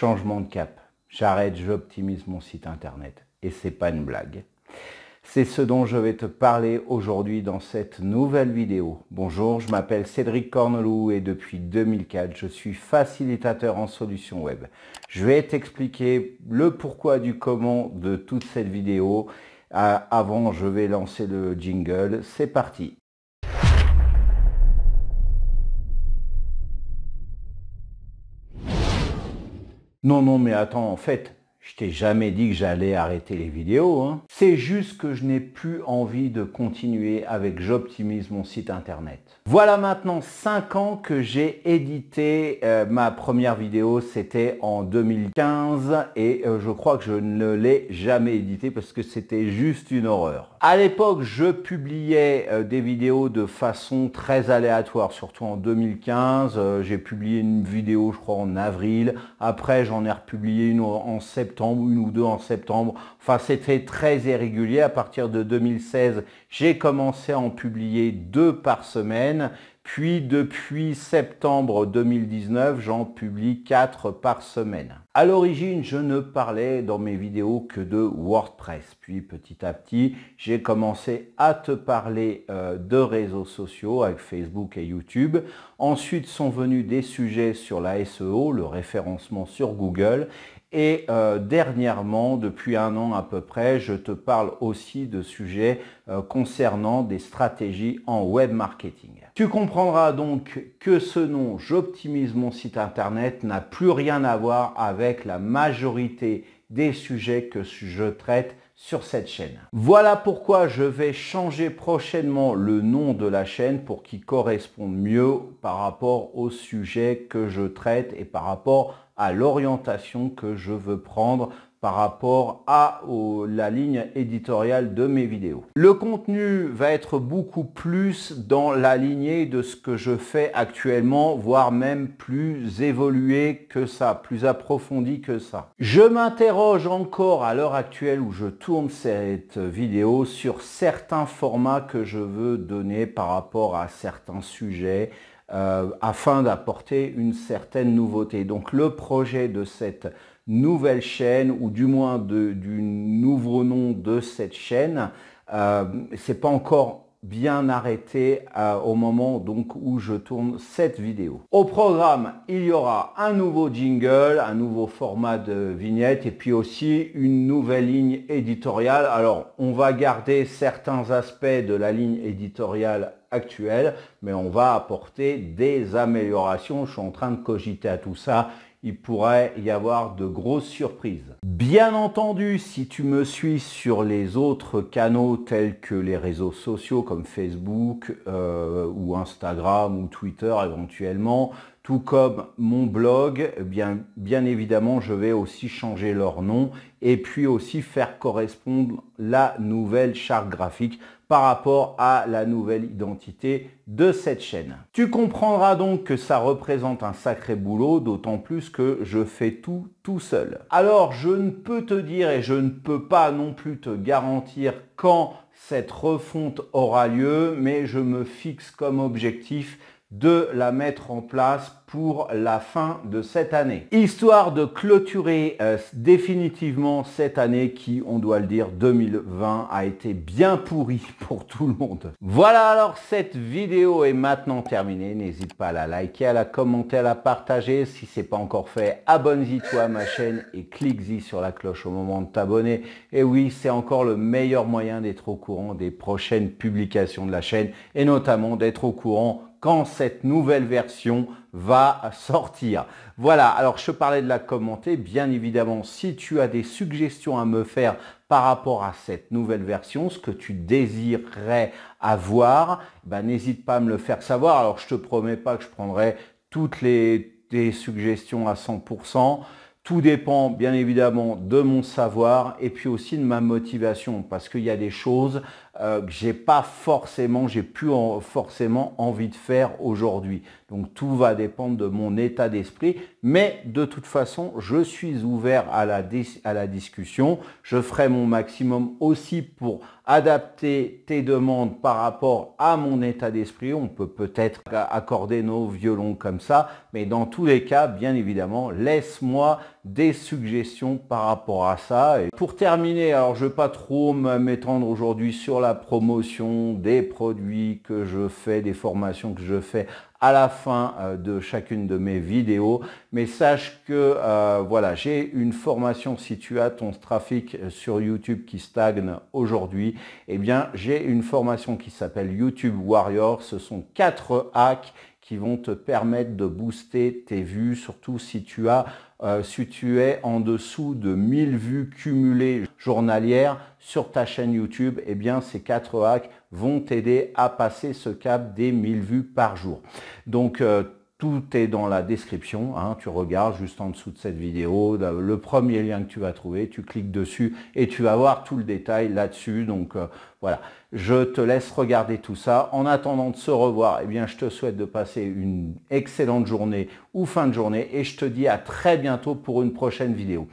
changement de cap. J'arrête, j'optimise mon site internet. Et c'est pas une blague. C'est ce dont je vais te parler aujourd'hui dans cette nouvelle vidéo. Bonjour, je m'appelle Cédric Corneloup et depuis 2004, je suis facilitateur en solutions web. Je vais t'expliquer le pourquoi du comment de toute cette vidéo. Avant, je vais lancer le jingle. C'est parti. Non, mais attends, en fait, je t'ai jamais dit que j'allais arrêter les vidéos, hein. C'est juste que je n'ai plus envie de continuer avec J'optimise mon site internet. Voilà maintenant 5 ans que j'ai édité ma première vidéo, c'était en 2015 et je crois que je ne l'ai jamais édité parce que c'était juste une horreur. À l'époque, je publiais des vidéos de façon très aléatoire, surtout en 2015. J'ai publié une vidéo, je crois, en avril. Après, j'en ai republié une en septembre, une ou deux en septembre. Enfin, c'était très irrégulier. À partir de 2016, j'ai commencé à en publier 2 par semaine. Puis, depuis septembre 2019, j'en publie 4 par semaine. À l'origine, je ne parlais dans mes vidéos que de WordPress. Puis, petit à petit, j'ai commencé à te parler de réseaux sociaux avec Facebook et YouTube. Ensuite, sont venus des sujets sur la SEO, le référencement sur Google. Et dernièrement, depuis 1 an à peu près, je te parle aussi de sujets concernant des stratégies en web marketing. Tu comprendras donc que ce nom, J'optimise mon site internet, n'a plus rien à voir avec la majorité des sujets que je traite sur cette chaîne. Voilà pourquoi je vais changer prochainement le nom de la chaîne pour qu'il corresponde mieux par rapport au sujet que je traite et par rapport à l'orientation que je veux prendre par rapport à la ligne éditoriale de mes vidéos. Le contenu va être beaucoup plus dans la lignée de ce que je fais actuellement, voire même plus évolué que ça, plus approfondi que ça. Je m'interroge encore à l'heure actuelle où je tourne cette vidéo sur certains formats que je veux donner par rapport à certains sujets afin d'apporter une certaine nouveauté. Donc le projet de cette nouvelle chaîne, ou du moins du nouveau nom de cette chaîne, c'est pas encore bien arrêté au moment donc où je tourne cette vidéo. Au programme, il y aura un nouveau jingle, un nouveau format de vignette et puis aussi une nouvelle ligne éditoriale. Alors, on va garder certains aspects de la ligne éditoriale actuelle, mais on va apporter des améliorations. Je suis en train de cogiter à tout ça. Il pourrait y avoir de grosses surprises. Bien entendu, si tu me suis sur les autres canaux tels que les réseaux sociaux comme Facebook ou Instagram ou Twitter éventuellement, tout comme mon blog, bien évidemment, je vais aussi changer leur nom et puis aussi faire correspondre la nouvelle charte graphique par rapport à la nouvelle identité de cette chaîne. Tu comprendras donc que ça représente un sacré boulot, d'autant plus que je fais tout seul. Alors, je ne peux te dire et je ne peux pas non plus te garantir quand cette refonte aura lieu, mais je me fixe comme objectif de la mettre en place pour la fin de cette année. Histoire de clôturer définitivement cette année qui, on doit le dire, 2020 a été bien pourrie pour tout le monde. Voilà, alors cette vidéo est maintenant terminée. N'hésite pas à la liker, à la commenter, à la partager. Si ce n'est pas encore fait, abonne-toi à ma chaîne et clique-y sur la cloche au moment de t'abonner. Et oui, c'est encore le meilleur moyen d'être au courant des prochaines publications de la chaîne et notamment d'être au courant quand cette nouvelle version va sortir. Voilà, alors je parlais de la commenter. Bien évidemment, si tu as des suggestions à me faire par rapport à cette nouvelle version, ce que tu désirerais avoir, n'hésite pas à me le faire savoir. Alors, je ne te promets pas que je prendrai toutes tes suggestions à 100%. Tout dépend bien évidemment de mon savoir et puis aussi de ma motivation parce qu'il y a des choses que j'ai plus forcément envie de faire aujourd'hui. Donc tout va dépendre de mon état d'esprit, mais de toute façon, je suis ouvert à la discussion. Je ferai mon maximum aussi pour adapter tes demandes par rapport à mon état d'esprit. On peut peut-être accorder nos violons comme ça, mais dans tous les cas, bien évidemment, laisse-moi des suggestions par rapport à ça. Et pour terminer, alors je ne vais pas trop m'étendre aujourd'hui sur la promotion des produits que je fais, des formations que je fais à la fin de chacune de mes vidéos, mais sache que voilà, j'ai une formation. Si tu as ton trafic sur YouTube qui stagne aujourd'hui, eh bien j'ai une formation qui s'appelle YouTube Warrior. Ce sont 4 hacks qui vont te permettre de booster tes vues, surtout si tu es en dessous de 1000 vues cumulées journalières sur ta chaîne YouTube. Eh bien, ces 4 hacks vont t'aider à passer ce cap des 1000 vues par jour. Donc, tout est dans la description, hein. Tu regardes juste en dessous de cette vidéo, le premier lien que tu vas trouver, tu cliques dessus et tu vas voir tout le détail là-dessus. Donc voilà, je te laisse regarder tout ça. En attendant de se revoir, eh bien, je te souhaite de passer une excellente journée ou fin de journée et je te dis à très bientôt pour une prochaine vidéo.